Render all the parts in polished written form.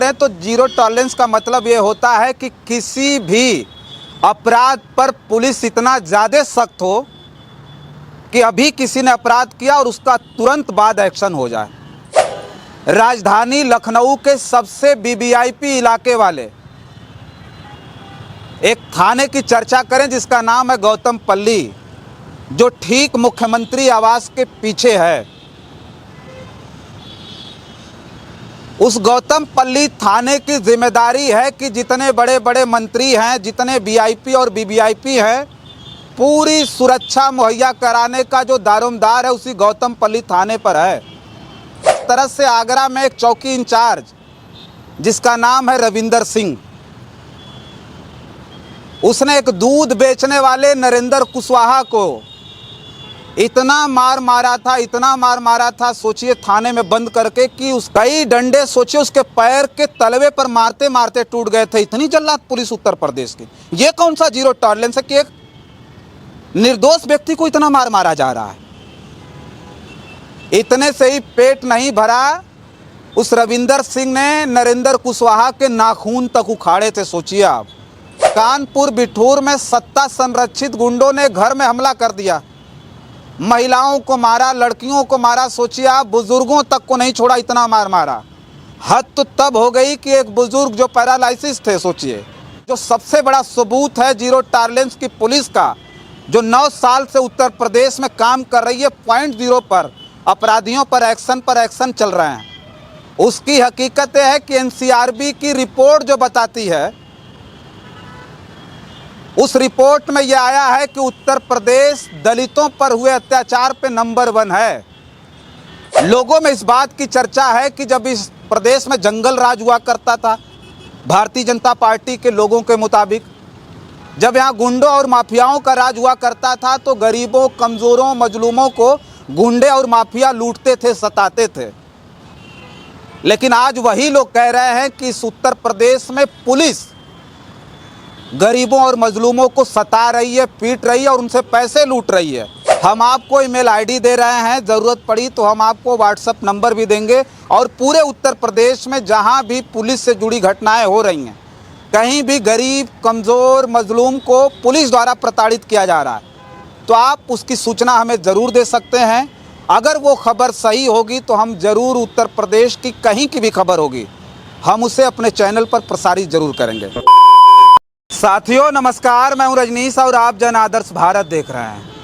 तो zero tolerance का मतलब ये होता है कि किसी भी अपराध पर पुलिस इतना ज़्यादा सख्त हो कि अभी किसी ने अपराध किया और उसका तुरंत बाद एक्शन हो जाए। राजधानी लखनऊ के सबसे वीवीआईपी इलाके वाले एक थाने की चर्चा करें जिसका नाम है गौतम पल्ली, जो ठीक मुख्यमंत्री आवास के पीछे है। उस गौतम पल्ली थाने की जिम्मेदारी है कि जितने बड़े बड़े मंत्री हैं, जितने वीआईपी और वीवीआईपी हैं, पूरी सुरक्षा मुहैया कराने का जो दारोमदार है उसी गौतम पल्ली थाने पर है। इस तरह से आगरा में एक चौकी इंचार्ज जिसका नाम है रविंदर सिंह, उसने एक दूध बेचने वाले नरेंद्र कुशवाहा को इतना मार मारा था, सोचिए थाने में बंद करके कि उस कई डंडे सोचिए उसके पैर के तलवे पर मारते मारते टूट गए थे। इतनी जल्लाद पुलिस उत्तर प्रदेश की। ये कौन सा जीरो टॉलरेंस है कि एक निर्दोष व्यक्ति को इतना मार मारा जा रहा है। इतने से ही पेट नहीं भरा, उस रविंदर सिंह ने नरेंद्र कुशवाहा के नाखून तक उखाड़े थे। सोचिए आप, कानपुर बिठूर में सत्ता संरक्षित गुंडों ने घर में हमला कर दिया, महिलाओं को मारा, लड़कियों को मारा। सोचिए आप, बुजुर्गों तक को नहीं छोड़ा, इतना मार मारा। हद तो तब हो गई कि एक बुजुर्ग जो पैरालाइसिस थे, सोचिए, जो सबसे बड़ा सबूत है जीरो टॉलरेंस की पुलिस का, जो 9 साल से उत्तर प्रदेश में काम कर रही है, पॉइंट जीरो पर अपराधियों पर एक्शन चल रहे हैं। उसकी हकीकत यह है कि एनसीआरबी की रिपोर्ट जो बताती है, उस रिपोर्ट में यह आया है कि उत्तर प्रदेश दलितों पर हुए अत्याचार पे नंबर 1 है। लोगों में इस बात की चर्चा है कि जब इस प्रदेश में जंगल राज हुआ करता था, भारतीय जनता पार्टी के लोगों के मुताबिक, जब यहाँ गुंडों और माफियाओं का राज हुआ करता था, तो गरीबों, कमज़ोरों, मजलूमों को गुंडे और माफिया लूटते थे, सताते थे। लेकिन आज वही लोग कह रहे हैं कि इस उत्तर प्रदेश में पुलिस गरीबों और मजलूमों को सता रही है, पीट रही है और उनसे पैसे लूट रही है। हम आपको ईमेल आईडी दे रहे हैं, ज़रूरत पड़ी तो हम आपको व्हाट्सएप नंबर भी देंगे। और पूरे उत्तर प्रदेश में जहां भी पुलिस से जुड़ी घटनाएं हो रही हैं, कहीं भी गरीब, कमज़ोर, मजलूम को पुलिस द्वारा प्रताड़ित किया जा रहा है, तो आप उसकी सूचना हमें ज़रूर दे सकते हैं। अगर वो खबर सही होगी तो हम ज़रूर उत्तर प्रदेश की कहीं की भी खबर होगी, हम उसे अपने चैनल पर प्रसारित ज़रूर करेंगे। साथियों नमस्कार, मैं हूं रजनीश और आप जन आदर्श भारत देख रहे हैं।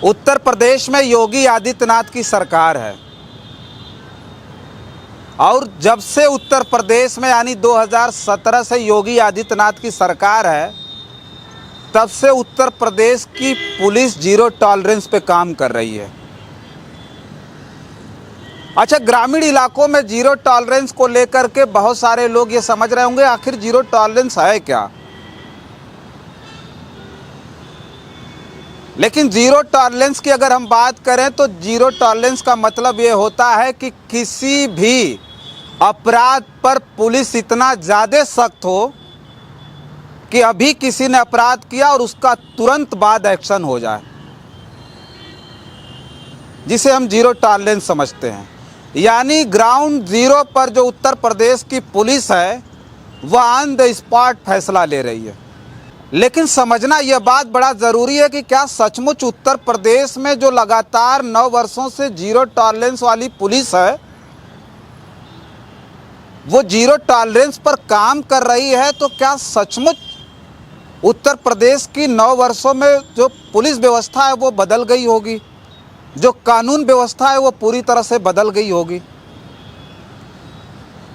उत्तर प्रदेश में योगी आदित्यनाथ की सरकार है और जब से उत्तर प्रदेश में यानी 2017 से योगी आदित्यनाथ की सरकार है, तब से उत्तर प्रदेश की पुलिस जीरो टॉलरेंस पे काम कर रही है। अच्छा, ग्रामीण इलाकों में जीरो टॉलरेंस को लेकर के बहुत सारे लोग ये समझ रहे होंगे आखिर जीरो टॉलरेंस है क्या। लेकिन जीरो टॉलरेंस की अगर हम बात करें तो जीरो टॉलरेंस का मतलब ये होता है कि किसी भी अपराध पर पुलिस इतना ज़्यादा सख्त हो कि अभी किसी ने अपराध किया और उसका तुरंत बाद एक्शन हो जाए, जिसे हम जीरो टॉलरेंस समझते हैं। यानी ग्राउंड जीरो पर जो उत्तर प्रदेश की पुलिस है वह ऑन द स्पॉट फैसला ले रही है। लेकिन समझना यह बात बड़ा ज़रूरी है कि क्या सचमुच उत्तर प्रदेश में जो लगातार 9 वर्षों से जीरो टॉलरेंस वाली पुलिस है, वो जीरो टॉलरेंस पर काम कर रही है? तो क्या सचमुच उत्तर प्रदेश की 9 वर्षों में जो पुलिस व्यवस्था है वो बदल गई होगी, जो कानून व्यवस्था है वो पूरी तरह से बदल गई होगी,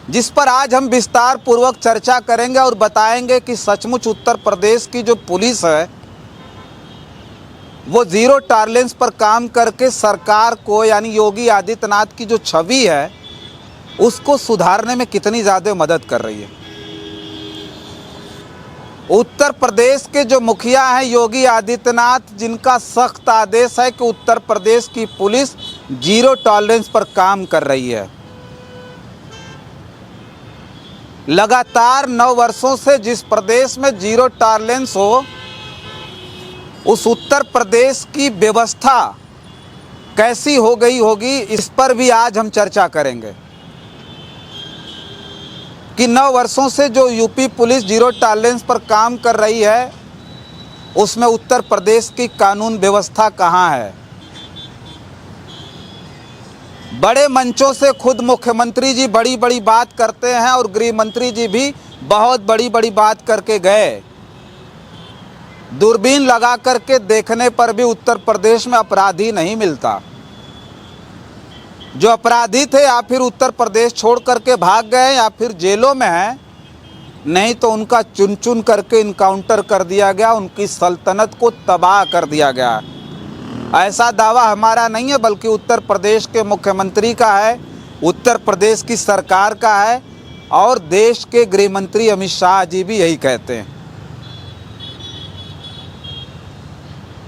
जिस पर आज हम विस्तार पूर्वक चर्चा करेंगे और बताएंगे कि सचमुच उत्तर प्रदेश की जो पुलिस है वो जीरो टॉलरेंस पर काम करके सरकार को, यानी योगी आदित्यनाथ की जो छवि है, उसको सुधारने में कितनी ज़्यादा मदद कर रही है। उत्तर प्रदेश के जो मुखिया हैं योगी आदित्यनाथ, जिनका सख्त आदेश है कि उत्तर प्रदेश की पुलिस जीरो टॉलरेंस पर काम कर रही है। लगातार 9 वर्षों से जिस प्रदेश में जीरो टॉलरेंस हो, उस उत्तर प्रदेश की व्यवस्था कैसी हो गई होगी, इस पर भी आज हम चर्चा करेंगे। कि 9 वर्षों से जो यूपी पुलिस जीरो टॉलरेंस पर काम कर रही है, उसमें उत्तर प्रदेश की कानून व्यवस्था कहाँ है। बड़े मंचों से खुद मुख्यमंत्री जी बड़ी बड़ी बात करते हैं और गृह मंत्री जी भी बहुत बड़ी बड़ी बात करके गए। दूरबीन लगा करके देखने पर भी उत्तर प्रदेश में अपराधी नहीं मिलता। जो अपराधी थे या फिर उत्तर प्रदेश छोड़ करके भाग गए या फिर जेलों में हैं, नहीं तो उनका चुन चुन करके इनकाउंटर कर दिया गया, उनकी सल्तनत को तबाह कर दिया गया। ऐसा दावा हमारा नहीं है, बल्कि उत्तर प्रदेश के मुख्यमंत्री का है, उत्तर प्रदेश की सरकार का है और देश के गृह मंत्री अमित शाह जी भी यही कहते हैं।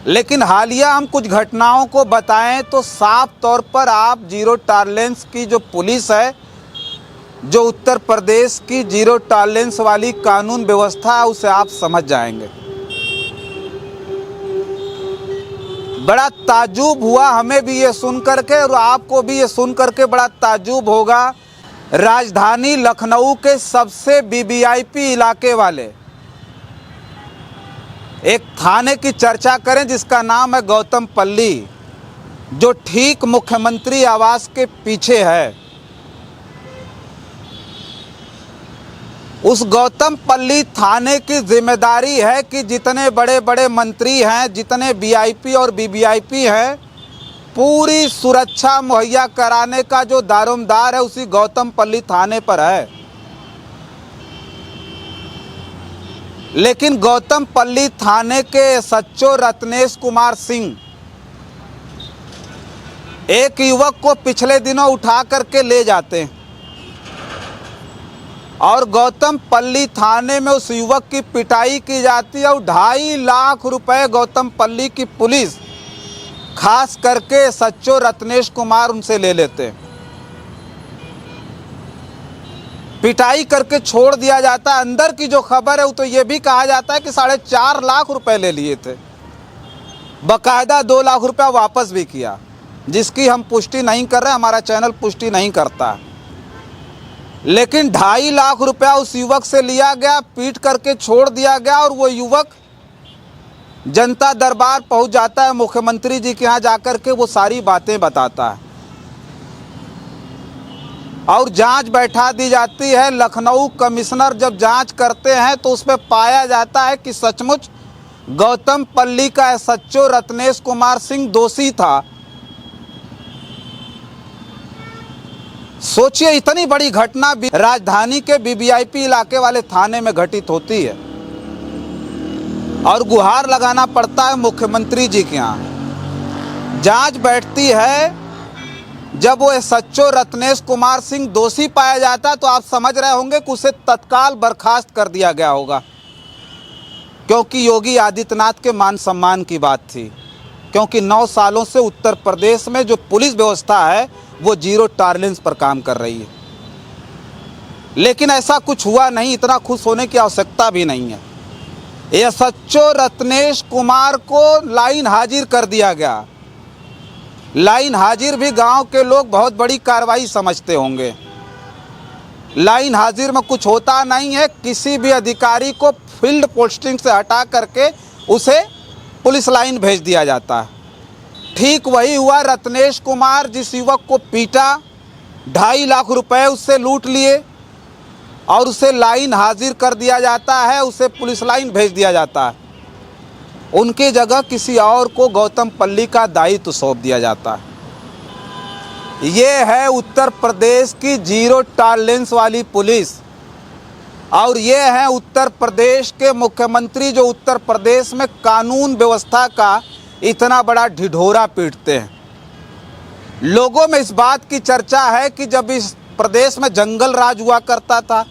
लेकिन हालिया हम कुछ घटनाओं को बताएं तो साफ तौर पर आप जीरो टॉलरेंस की जो पुलिस है, जो उत्तर प्रदेश की जीरो टॉलरेंस वाली कानून व्यवस्था है, उसे आप समझ जाएंगे। बड़ा ताज्जुब हुआ हमें भी ये सुन करके और आपको भी ये सुन करके बड़ा ताज्जुब होगा। राजधानी लखनऊ के सबसे वीवीआईपी इलाके वाले एक थाने की चर्चा करें जिसका नाम है गौतम पल्ली, जो ठीक मुख्यमंत्री आवास के पीछे है। उस गौतम पल्ली थाने की जिम्मेदारी है कि जितने बड़े बड़े मंत्री हैं, जितने वीआईपी और वीवीआईपी हैं, पूरी सुरक्षा मुहैया कराने का जो दारोमदार है उसी गौतम पल्ली थाने पर है। लेकिन गौतम पल्ली थाने के एसएचओ रत्नेश कुमार सिंह एक युवक को पिछले दिनों उठा करके ले जाते हैं और गौतम पल्ली थाने में उस युवक की पिटाई की जाती है और 2.5 लाख रुपए गौतम पल्ली की पुलिस, खास करके एसएचओ रत्नेश कुमार, उनसे ले लेते हैं। पिटाई करके छोड़ दिया जाता है। अंदर की जो खबर है वो तो ये भी कहा जाता है कि 4.5 लाख रुपए ले लिए थे, बाकायदा 2 लाख रुपया वापस भी किया, जिसकी हम पुष्टि नहीं कर रहे, हमारा चैनल पुष्टि नहीं करता। लेकिन 2.5 लाख रुपया उस युवक से लिया गया, पीट करके छोड़ दिया गया और वो युवक जनता दरबार पहुंच जाता है, मुख्यमंत्री जी के यहाँ जाकर के वो सारी बातें बताता है और जांच बैठा दी जाती है। लखनऊ कमिश्नर जब जांच करते हैं तो उसमें पाया जाता है कि सचमुच गौतम पल्ली का एसएचओ रत्नेश कुमार सिंह दोषी था। सोचिए, इतनी बड़ी घटना राजधानी के वीवीआईपी इलाके वाले थाने में घटित होती है और गुहार लगाना पड़ता है मुख्यमंत्री जी के यहाँ। जांच बैठती है, जब वो एसएचओ रत्नेश कुमार सिंह दोषी पाया जाता है तो आप समझ रहे होंगे कि उसे तत्काल बर्खास्त कर दिया गया होगा, क्योंकि योगी आदित्यनाथ के मान सम्मान की बात थी। क्योंकि 9 सालों से उत्तर प्रदेश में जो पुलिस व्यवस्था है वो जीरो टॉलरेंस पर काम कर रही है। लेकिन ऐसा कुछ हुआ नहीं, इतना खुश होने की आवश्यकता भी नहीं है। एसएचओ रत्नेश कुमार को लाइन हाजिर कर दिया गया। लाइन हाजिर भी गांव के लोग बहुत बड़ी कार्रवाई समझते होंगे। लाइन हाजिर में कुछ होता नहीं है, किसी भी अधिकारी को फील्ड पोस्टिंग से हटा करके उसे पुलिस लाइन भेज दिया जाता है। ठीक वही हुआ। रत्नेश कुमार जिस युवक को पीटा, 2.5 लाख रुपए उससे लूट लिए और उसे लाइन हाजिर कर दिया जाता है, उसे पुलिस लाइन भेज दिया जाता है। उनकी जगह किसी और को गौतम पल्ली का दायित्व सौंप दिया जाता है। ये है उत्तर प्रदेश की जीरो टॉलरेंस वाली पुलिस और ये है उत्तर प्रदेश के मुख्यमंत्री, जो उत्तर प्रदेश में कानून व्यवस्था का इतना बड़ा ढिढोरा पीटते हैं। लोगों में इस बात की चर्चा है कि जब इस प्रदेश में जंगल राज हुआ करता था,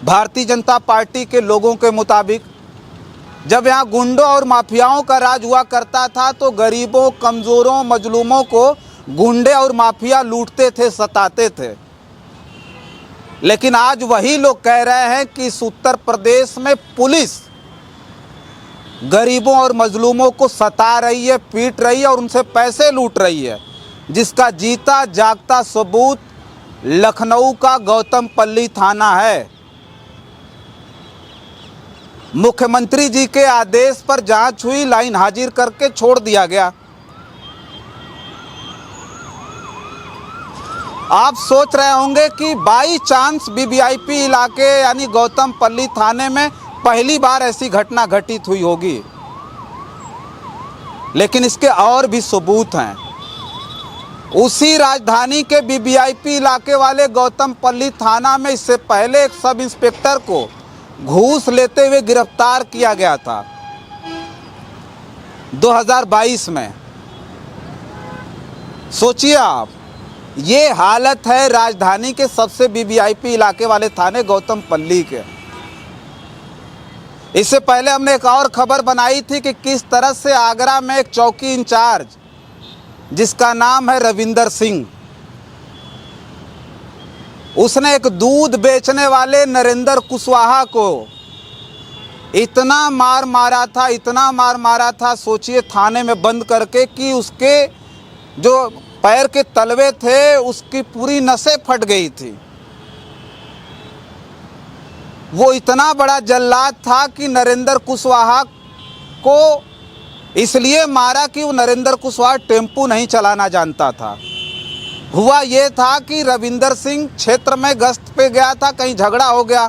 भारतीय जनता पार्टी के लोगों के मुताबिक, जब यहाँ गुंडों और माफियाओं का राज हुआ करता था तो गरीबों, कमज़ोरों, मजलूमों को गुंडे और माफिया लूटते थे, सताते थे। लेकिन आज वही लोग कह रहे हैं कि इस उत्तर प्रदेश में पुलिस गरीबों और मजलूमों को सता रही है, पीट रही है और उनसे पैसे लूट रही है, जिसका जीता जागता सबूत लखनऊ का गौतम पल्ली थाना है। मुख्यमंत्री जी के आदेश पर जांच हुई, लाइन हाजिर करके छोड़ दिया गया। आप सोच रहे होंगे कि बाई चांस वीवीआईपी इलाके यानी गौतमपल्ली थाने में पहली बार ऐसी घटना घटित हुई होगी, लेकिन इसके और भी सबूत हैं। उसी राजधानी के वीवीआईपी इलाके वाले गौतमपल्ली थाना में इससे पहले एक सब इंस्पेक्टर को घूस लेते हुए गिरफ्तार किया गया था 2022 में। सोचिए आप, ये हालत है राजधानी के सबसे वीवीआईपी इलाके वाले थाने गौतमपल्ली के। इससे पहले हमने एक और खबर बनाई थी कि किस तरह से आगरा में एक चौकी इंचार्ज जिसका नाम है रविंदर सिंह, उसने एक दूध बेचने वाले नरेंद्र कुशवाहा को इतना मार मारा था, सोचिए, थाने में बंद करके कि उसके जो पैर के तलवे थे उसकी पूरी नसें फट गई थी। वो इतना बड़ा जल्लाद था कि नरेंद्र कुशवाहा को इसलिए मारा कि वो नरेंद्र कुशवाहा टेम्पू नहीं चलाना जानता था। हुआ ये था कि रविंदर सिंह क्षेत्र में गश्त पे गया था, कहीं झगड़ा हो गया।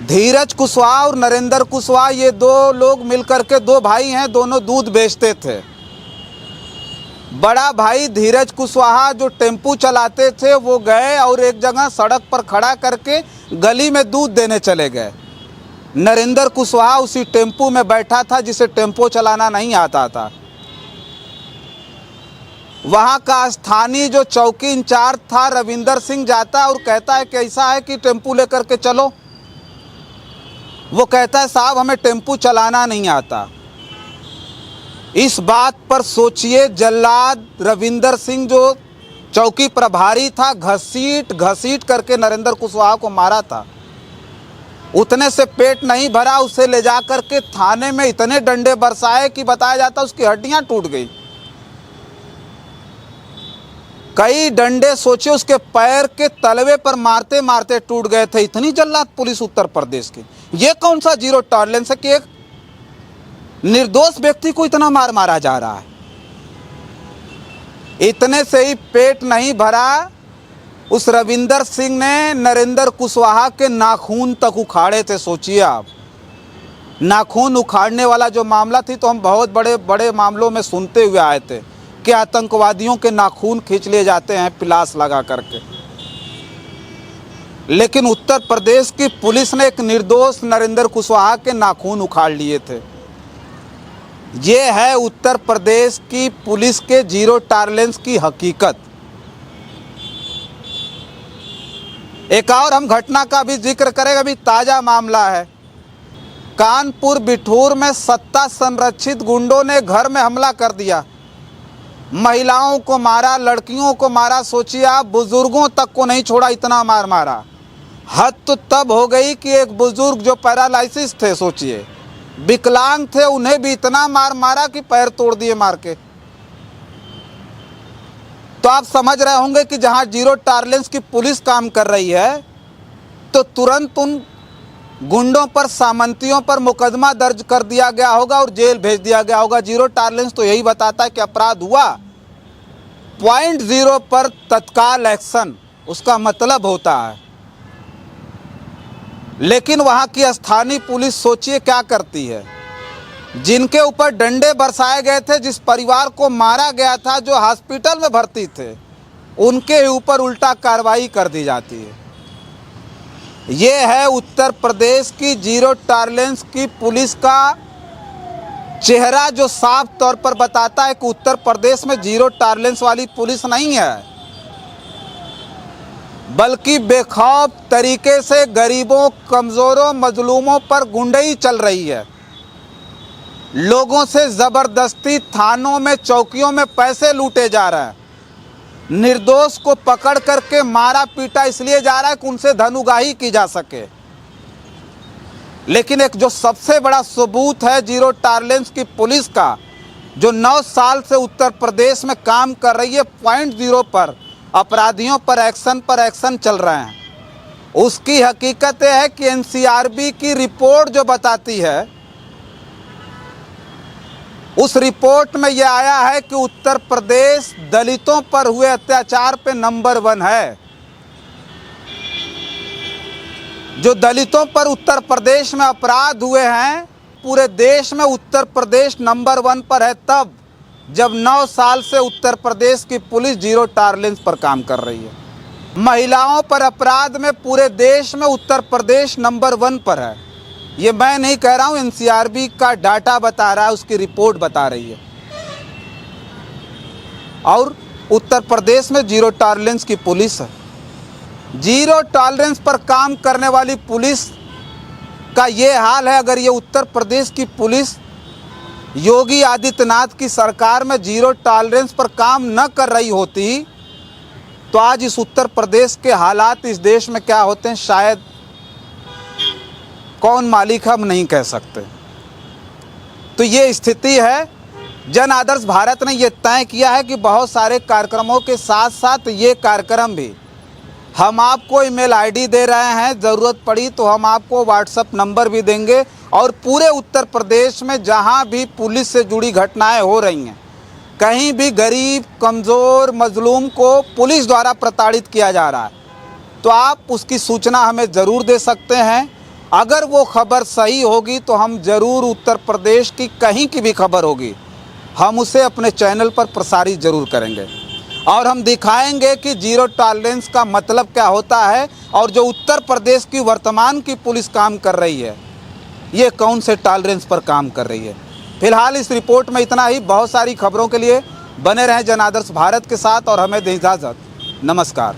धीरज कुशवाहा और नरेंद्र कुशवाहा, ये दो लोग मिलकर के, दो भाई हैं, दोनों दूध बेचते थे। बड़ा भाई धीरज कुशवाहा जो टेम्पू चलाते थे वो गए और एक जगह सड़क पर खड़ा करके गली में दूध देने चले गए। नरेंद्र कुशवाहा उसी टेम्पू में बैठा था जिसे टेम्पो चलाना नहीं आता था। वहाँ का स्थानीय जो चौकी इंचार्ज था रविंदर सिंह जाता है और कहता है कि ऐसा है कि टेम्पू लेकर के चलो। वो कहता है साहब हमें टेम्पू चलाना नहीं आता। इस बात पर सोचिए, जल्लाद रविंदर सिंह जो चौकी प्रभारी था, घसीट करके नरेंद्र कुशवाहा को मारा था। उतने से पेट नहीं भरा, उसे ले जा करके थाने में इतने डंडे बरसाए कि बताया जाता उसकी हड्डियां टूट गई। कई डंडे सोचिए उसके पैर के तलवे पर मारते मारते टूट गए थे। इतनी जल्लाद पुलिस उत्तर प्रदेश की। ये कौन सा जीरो टॉलरेंस है कि एक निर्दोष व्यक्ति को इतना मार मारा जा रहा है। इतने से ही पेट नहीं भरा, उस रविंदर सिंह ने नरेंद्र कुशवाहा के नाखून तक उखाड़े थे। सोचिए आप, नाखून उखाड़ने वाला जो मामला थी तो हम बहुत बड़े बड़े मामलों में सुनते हुए आए थे कि आतंकवादियों के नाखून खींच लिए जाते हैं पिलास लगा करके। लेकिन उत्तर प्रदेश की पुलिस ने एक निर्दोष नरेंद्र कुशवाहा के नाखून उखाड़ लिए थे। ये है उत्तर प्रदेश की पुलिस के जीरो टॉलरेंस की हकीकत। एक और हम घटना का भी जिक्र करेंगे, अभी ताज़ा मामला है। कानपुर बिठूर में सत्ता संरक्षित गुंडों ने घर में हमला कर दिया, महिलाओं को मारा, लड़कियों को मारा। सोचिए आप, बुजुर्गों तक को नहीं छोड़ा, इतना मार मारा। हद तो तब हो गई कि एक बुजुर्ग जो पैरालिसिस थे, सोचिए विकलांग थे, उन्हें भी इतना मार मारा कि पैर तोड़ दिए मार के। तो आप समझ रहे होंगे कि जहां जीरो टॉलरेंस की पुलिस काम कर रही है तो तुरंत उन गुंडों पर, सामंतियों पर मुकदमा दर्ज कर दिया गया होगा और जेल भेज दिया गया होगा। जीरो टॉलरेंस तो यही बताता है कि अपराध हुआ, पॉइंट जीरो पर तत्काल एक्शन उसका मतलब होता है। लेकिन वहाँ की स्थानीय पुलिस सोचिए क्या करती है। जिनके ऊपर डंडे बरसाए गए थे, जिस परिवार को मारा गया था, जो हॉस्पिटल में भर्ती थे, उनके ऊपर उल्टा कार्रवाई कर दी जाती है। ये है उत्तर प्रदेश की जीरो टॉलरेंस की पुलिस का चेहरा, जो साफ तौर पर बताता है कि उत्तर प्रदेश में जीरो टॉलरेंस वाली पुलिस नहीं है, बल्कि बेखौफ तरीके से गरीबों, कमज़ोरों, मजलूमों पर गुंडई चल रही है। लोगों से ज़बरदस्ती थानों में, चौकियों में पैसे लूटे जा रहे हैं। निर्दोष को पकड़ करके मारा पीटा इसलिए जा रहा है कि उनसे धनुगाही की जा सके। लेकिन एक जो सबसे बड़ा सबूत है जीरो टॉलरेंस की पुलिस का, जो 9 साल से उत्तर प्रदेश में काम कर रही है, पॉइंट जीरो पर अपराधियों पर एक्शन चल रहे हैं। उसकी हकीकत यह है कि एनसीआरबी की रिपोर्ट जो बताती है, उस रिपोर्ट में यह आया है कि उत्तर प्रदेश दलितों पर हुए अत्याचार पे नंबर 1 है। जो दलितों पर उत्तर प्रदेश में अपराध हुए हैं, पूरे देश में उत्तर प्रदेश नंबर 1 पर है, तब जब 9 साल से उत्तर प्रदेश की पुलिस जीरो टॉलरेंस पर काम कर रही है। महिलाओं पर अपराध में पूरे देश में उत्तर प्रदेश नंबर 1 पर है। ये मैं नहीं कह रहा हूँ, एनसीआरबी का डाटा बता रहा है, उसकी रिपोर्ट बता रही है। और उत्तर प्रदेश में जीरो टॉलरेंस की पुलिस है। जीरो टॉलरेंस पर काम करने वाली पुलिस का ये हाल है। अगर ये उत्तर प्रदेश की पुलिस योगी आदित्यनाथ की सरकार में जीरो टॉलरेंस पर काम न कर रही होती तो आज इस उत्तर प्रदेश के हालात इस देश में क्या होते हैं, शायद कौन मालिक हम नहीं कह सकते। तो ये स्थिति है। जन आदर्श भारत ने ये तय किया है कि बहुत सारे कार्यक्रमों के साथ साथ ये कार्यक्रम भी हम आपको ईमेल आईडी दे रहे हैं, ज़रूरत पड़ी तो हम आपको व्हाट्सएप नंबर भी देंगे। और पूरे उत्तर प्रदेश में जहां भी पुलिस से जुड़ी घटनाएं हो रही हैं, कहीं भी गरीब, कमज़ोर, मजलूम को पुलिस द्वारा प्रताड़ित किया जा रहा है, तो आप उसकी सूचना हमें ज़रूर दे सकते हैं। अगर वो खबर सही होगी तो हम ज़रूर उत्तर प्रदेश की कहीं की भी खबर होगी, हम उसे अपने चैनल पर प्रसारित ज़रूर करेंगे और हम दिखाएंगे कि जीरो टॉलरेंस का मतलब क्या होता है और जो उत्तर प्रदेश की वर्तमान की पुलिस काम कर रही है, ये कौन से टॉलरेंस पर काम कर रही है। फिलहाल इस रिपोर्ट में इतना ही। बहुत सारी खबरों के लिए बने रहें जन आदर्श भारत के साथ और हमें दें इजाज़त। नमस्कार।